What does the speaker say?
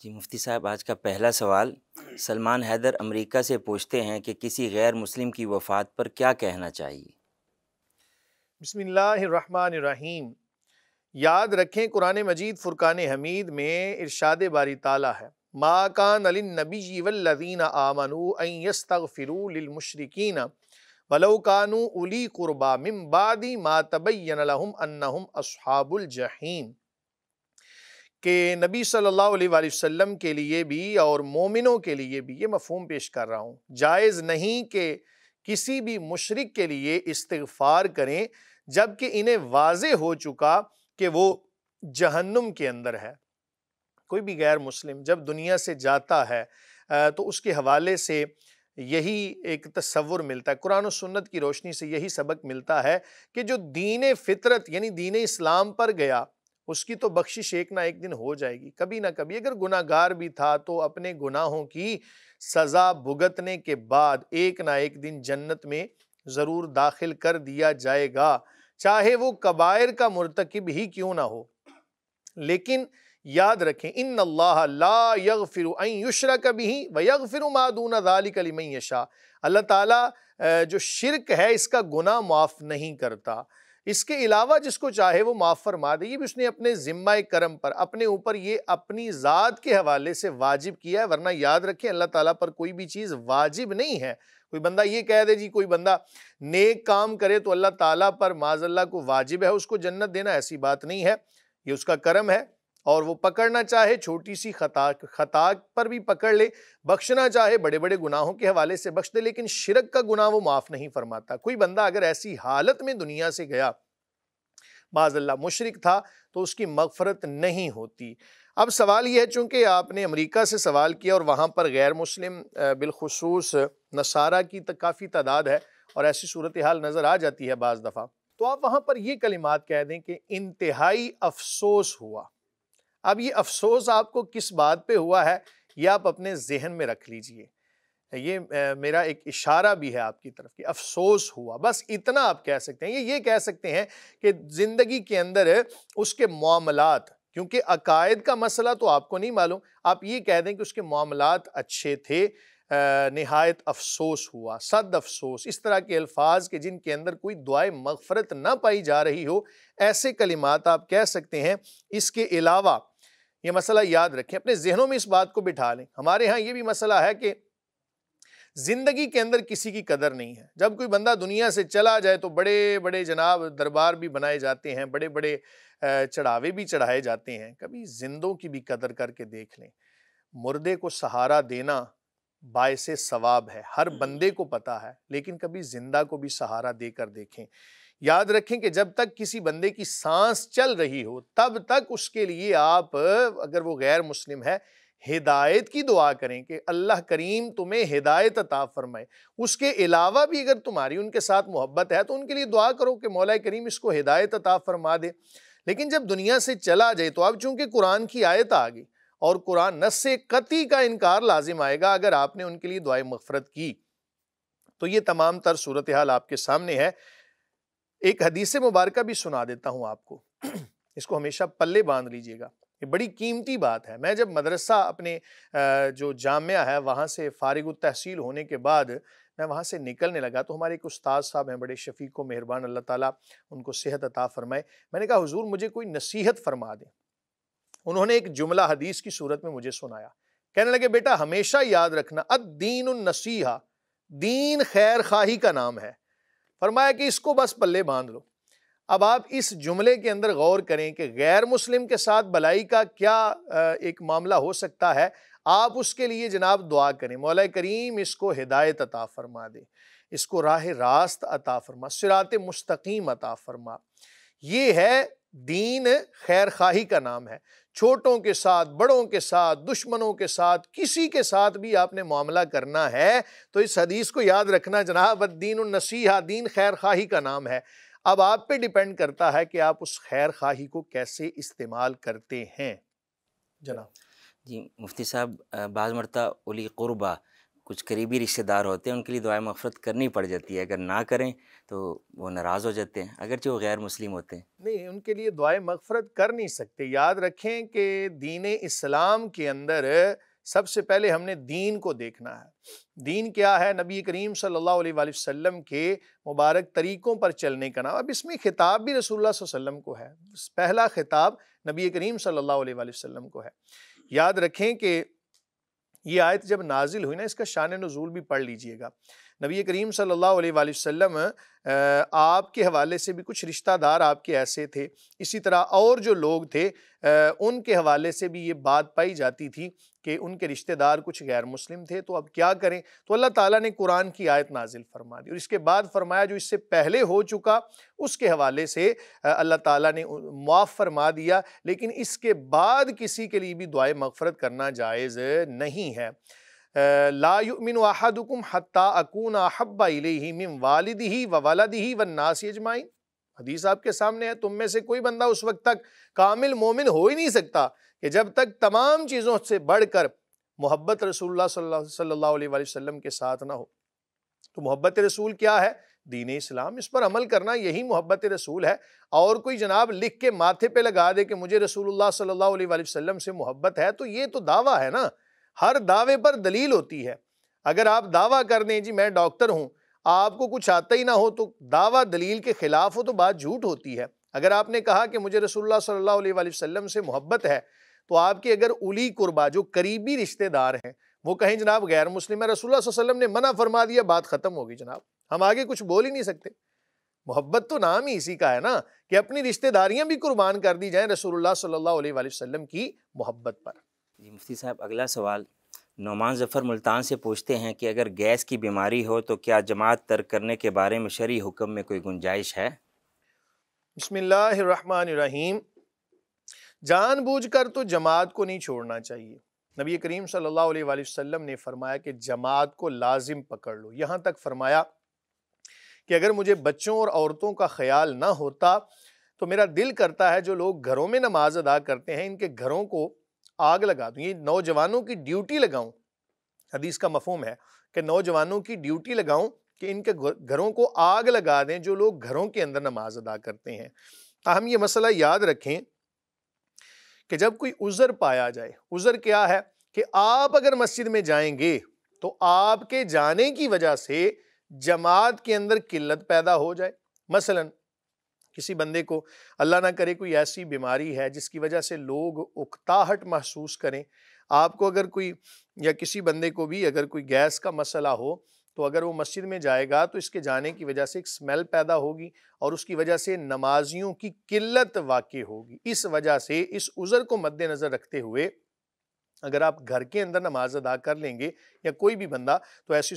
جی مفتی صاحب، آج کا پہلا سوال سلمان حیدر امریکہ سے پوچھتے ہیں کہ کسی غیر مسلم کی وفات پر کیا کہنا چاہیے؟ بسم اللہ الرحمن الرحیم۔ یاد رکھیں قرآن مجید فرقان حمید میں ارشاد باری تعالیٰ ہے، ما کان للنبی والذین آمنوا ان یستغفروا للمشرکین ولو کانوا اولی قربی من بعد ما تبین لهم انہم اصحاب الجحیم، کہ نبی صلی اللہ علیہ وآلہ وسلم کے لیے بھی اور مومنوں کے لیے بھی، یہ مفہوم پیش کر رہا ہوں، جائز نہیں کہ کسی بھی مشرک کے لیے استغفار کریں جبکہ انہیں واضح ہو چکا کہ وہ جہنم کے اندر ہے۔ کوئی بھی غیر مسلم جب دنیا سے جاتا ہے تو اس کے حوالے سے یہی ایک تصور ملتا ہے، قرآن و سنت کی روشنی سے یہی سبق ملتا ہے کہ جو دین فطرت یعنی دین اسلام پر گیا اس کی تو بخشش ایک نہ ایک دن ہو جائے گی، کبھی نہ کبھی۔ اگر گناہ گار بھی تھا تو اپنے گناہوں کی سزا بھگتنے کے بعد ایک نہ ایک دن جنت میں ضرور داخل کر دیا جائے گا، چاہے وہ کبائر کا مرتکب ہی کیوں نہ ہو۔ لیکن یاد رکھیں، ان اللہ لا یغفر ان یشرک بہ ویغفر ما دون ذلک لمن یشاء، اللہ تعالیٰ جو شرک ہے اس کا گناہ معاف نہیں کرتا، اس کے علاوہ جس کو چاہے وہ معاف فرما دے۔ یہ بھی اس نے اپنے ذمہ کرم پر اپنے اوپر یہ اپنی ذات کے حوالے سے واجب کیا ہے، ورنہ یاد رکھیں اللہ تعالیٰ پر کوئی بھی چیز واجب نہیں ہے۔ کوئی بندہ یہ کہہ دے جی کوئی بندہ نیک کام کرے تو اللہ تعالیٰ پر معاذ اللہ کو واجب ہے اس کو جنت دینا، ایسی بات نہیں ہے، یہ اس کا کرم ہے، اور وہ پکڑنا چاہے چھوٹی سی خطا پر بھی پکڑ لے، بخشنا چاہے بڑے بڑے گناہوں کے حوالے سے بخش دے، لیکن شرک کا گناہ وہ معاف نہیں فرماتا۔ کوئی بندہ اگر ایسی حالت میں دنیا سے گیا، معاذ اللہ مشرک تھا، تو اس کی مغفرت نہیں ہوتی۔ اب سوال یہ ہے، چونکہ آپ نے امریکہ سے سوال کیا اور وہاں پر غیر مسلم بالخصوص نصارہ کی کافی تعداد ہے اور ایسی صورتحال نظر آ جاتی ہے بعض دفعہ، تو آپ وہاں پر یہ کلمات کہہ دیں کہ انتہائی افسوس ہوا۔ اب یہ افسوس آپ کو کس بات پہ ہوا ہے یہ آپ اپنے ذہن میں رکھ لیجئے، یہ میرا ایک اشارہ بھی ہے آپ کی طرف کہ افسوس ہوا، بس اتنا آپ کہہ سکتے ہیں۔ یہ کہہ سکتے ہیں کہ زندگی کے اندر اس کے معاملات، کیونکہ عقائد کا مسئلہ تو آپ کو نہیں معلوم، آپ یہ کہہ دیں کہ اس کے معاملات اچھے تھے، نہایت افسوس ہوا، صد افسوس، اس طرح کے الفاظ کے جن کے اندر کوئی دعائے مغفرت نہ پائی جا رہی ہو، ایسے کلمات آپ کہہ سکتے ہیں۔ اس کے علاوہ یہ مسئلہ یاد رکھیں، اپنے ذہنوں میں اس بات کو بٹھا لیں۔ ہمارے ہاں یہ بھی مسئلہ ہے کہ زندگی کے اندر کسی کی قدر نہیں ہے۔ جب کوئی بندہ دنیا سے چلا جائے تو بڑے بڑے جناب دربار بھی بنائے جاتے ہیں، بڑے بڑے چڑھاوے بھی چڑھائے جاتے ہیں۔ کبھی زندوں کی بھی قدر کر کے دیکھ لیں۔ مردے کو سہارا دینا باعث ثواب ہے، ہر بندے کو پتا ہے، لیکن کبھی زندہ کو بھی سہارا دے کر دیکھیں۔ یاد رکھیں کہ جب تک کسی بندے کی سانس چل رہی ہو تب تک اس کے لیے آپ، اگر وہ غیر مسلم ہے، ہدایت کی دعا کریں کہ اللہ کریم تمہیں ہدایت عطا فرمائے۔ اس کے علاوہ بھی اگر تمہاری ان کے ساتھ محبت ہے تو ان کے لیے دعا کرو کہ مولا کریم اس کو ہدایت عطا فرما دے۔ لیکن جب دنیا سے چلا جائے تو اب چونکہ قرآن کی آیت آ گئی اور قرآن نص قطعی کا انکار لازم آئے گا اگر آپ نے ان کے لیے دعائے مغفرت کی، تو یہ تمام تر صورتحال آپ کے سامنے ہے۔ ایک حدیث مبارکہ بھی سنا دیتا ہوں آپ کو، اس کو ہمیشہ پلے باندھ لیجئے گا، یہ بڑی قیمتی بات ہے۔ میں جب مدرسہ اپنے جو جامعہ ہے وہاں سے فارغ التحصیل ہونے کے بعد میں وہاں سے نکلنے لگا تو ہمارے ایک استاد صاحب ہیں، بڑے شفیق و مہربان، اللہ تعالیٰ ان کو صحت عطا فرمائے۔ میں نے کہا حضور مجھے کوئی نصیحت فرما دیں۔ انہوں نے ایک جملہ حدیث کی صورت میں مجھے سنایا، کہنے لگے بیٹا ہمیشہ یاد رکھنا، الدین النصیحہ، دین خیر خواہی کا نام ہے۔ فرمایا کہ اس کو بس پلے باندھ لو۔ اب آپ اس جملے کے اندر غور کریں کہ غیر مسلم کے ساتھ بلائی کا کیا ایک معاملہ ہو سکتا ہے۔ آپ اس کے لیے جناب دعا کریں، مولا کریم اس کو ہدایت عطا فرما دے، اس کو راہ راست عطا فرما، صراط مستقیم عطا فرما۔ یہ ہے دین خیر خواہی کا نام ہے۔ چھوٹوں کے ساتھ، بڑوں کے ساتھ، دشمنوں کے ساتھ، کسی کے ساتھ بھی آپ نے معاملہ کرنا ہے تو اس حدیث کو یاد رکھنا جناب، الدین النصیحہ، دین خیر خواہی کا نام ہے۔ اب آپ پہ ڈیپینڈ کرتا ہے کہ آپ اس خیر خواہی کو کیسے استعمال کرتے ہیں جناب۔ جی مفتی صاحب، بعض مرتبہ اولی قربہ کچھ قریبی رشتہ دار ہوتے ہیں ان کے لیے دعائے مغفرت کرنی پڑ جاتی ہے، اگر نہ کریں تو وہ ناراض ہو جاتے ہیں اگرچہ وہ غیر مسلم ہوتے ہیں۔ نہیں، ان کے لیے دعائے مغفرت کر نہیں سکتے۔ یاد رکھیں کہ دین اسلام کے اندر سب سے پہلے ہم نے دین کو دیکھنا ہے۔ دین کیا ہے؟ نبی کریم صلی اللہ علیہ وآلہ وسلم کے مبارک طریقوں پر چلنے کا نام۔ اب اس میں خطاب بھی رسول اللہ صلی اللہ علیہ وسلم کو ہے، پہلا خطاب نبی کریم صلی اللہ علیہ وآلہ وسلم کو ہے۔ یاد رکھیں کہ یہ آیت جب نازل ہوئی نا، اس کا شان نزول بھی پڑھ لیجئے گا۔ نبی کریم صلی اللہ علیہ وآلہ وسلم آپ کے حوالے سے بھی کچھ رشتہ دار آپ کے ایسے تھے، اسی طرح اور جو لوگ تھے ان کے حوالے سے بھی یہ بات پائی جاتی تھی کہ ان کے رشتہ دار کچھ غیر مسلم تھے، تو اب کیا کریں؟ تو اللہ تعالیٰ نے قرآن کی آیت نازل فرما دی، اور اس کے بعد فرمایا جو اس سے پہلے ہو چکا اس کے حوالے سے اللہ تعالیٰ نے معاف فرما دیا، لیکن اس کے بعد کسی کے لیے بھی دعائے مغفرت کرنا جائز نہیں ہے۔ لا یؤمن احدکم حتی اکون احب الیہ من والدہ وولدہ والناس اجمعین۔ حدیث آپ کے سامنے ہے، تم میں سے کوئی بندہ اس وقت تک کامل مومن ہو ہی نہیں سکتا کہ جب تک تمام چیزوں سے بڑھ کر محبت رسول اللہ صلی اللہ علیہ وآلہ وسلم کے ساتھ نہ ہو۔ تو محبت رسول کیا ہے؟ دین اسلام، اس پر عمل کرنا یہی محبت رسول ہے۔ اور کوئی جناب لکھ کے ماتھے پہ لگا دے کہ مجھے رسول اللہ صلی اللہ علیہ وآلہ وسلم سے محبت ہے، تو یہ تو دعویٰ ہے نا۔ ہر دعوے پر دلیل ہوتی ہے۔ اگر آپ دعویٰ کر دیں جی میں ڈاکٹر ہوں، آپ کو کچھ آتا ہی نہ ہو، تو دعویٰ دلیل کے خلاف ہو تو بات جھوٹ ہوتی ہے۔ اگر آپ نے کہا کہ مجھے رسول اللہ صلی اللہ علیہ وآلہ وسلم سے محبت ہے، تو آپ کے اگر اولی قربا جو قریبی رشتہ دار ہیں وہ کہیں جناب غیر مسلم ہے، رسول اللہ صلی اللہ علیہ وسلم نے منع فرما دیا، بات ختم ہوگی جناب، ہم آگے کچھ بول ہی نہیں سکتے۔ محبت تو نام ہی اسی کا ہے نا کہ اپنی رشتہ داریاں بھی قربان کر دی جائیں رسول اللہ صلی اللہ علیہ وآلہ وسلم کی محبت پر۔ جی مفتی صاحب، اگلا سوال نعمان ظفر ملتان سے پوچھتے ہیں کہ اگر گیس کی بیماری ہو تو کیا جماعت ترک کرنے کے بارے میں شرعی حکم میں کوئی گنجائش ہے؟ بسم اللہ الرحمن الرحیم۔ جان بوجھ کر تو جماعت کو نہیں چھوڑنا چاہیے۔ نبی کریم صلی اللہ علیہ وآلہ وسلم نے فرمایا کہ جماعت کو لازم پکڑ لو، یہاں تک فرمایا کہ اگر مجھے بچوں اور عورتوں کا خیال نہ ہوتا تو میرا دل کرتا ہے جو لوگ گھروں میں نماز ادا کرتے ہیں ان کے گھروں کو آگ لگا دوں، یہ نوجوانوں کی ڈیوٹی لگاؤں۔ حدیث کا مفہوم ہے کہ نوجوانوں کی ڈیوٹی لگاؤں کہ ان کے گھروں کو آگ لگا دیں جو لوگ گھروں کے اندر نماز ادا کرتے ہیں۔ ہم یہ مسئلہ یاد رکھیں کہ جب کوئی عذر پایا جائے، عذر کیا ہے کہ آپ اگر مسجد میں جائیں گے تو آپ کے جانے کی وجہ سے جماعت کے اندر قلت پیدا ہو جائے۔ مثلا کسی بندے کو اللہ نہ کرے کوئی ایسی بیماری ہے جس کی وجہ سے لوگ اکتاہٹ محسوس کریں، آپ کو اگر کوئی یا کسی بندے کو بھی اگر کوئی گیس کا مسئلہ ہو تو اگر وہ مسجد میں جائے گا تو اس کے جانے کی وجہ سے ایک سمیل پیدا ہوگی اور اس کی وجہ سے نمازیوں کی قلت واقع ہوگی۔ اس وجہ سے اس عذر کو مد نظر رکھتے ہوئے اگر آپ گھر کے اندر نماز ادا کر لیں گے یا کوئی بھی بندہ، تو ایسی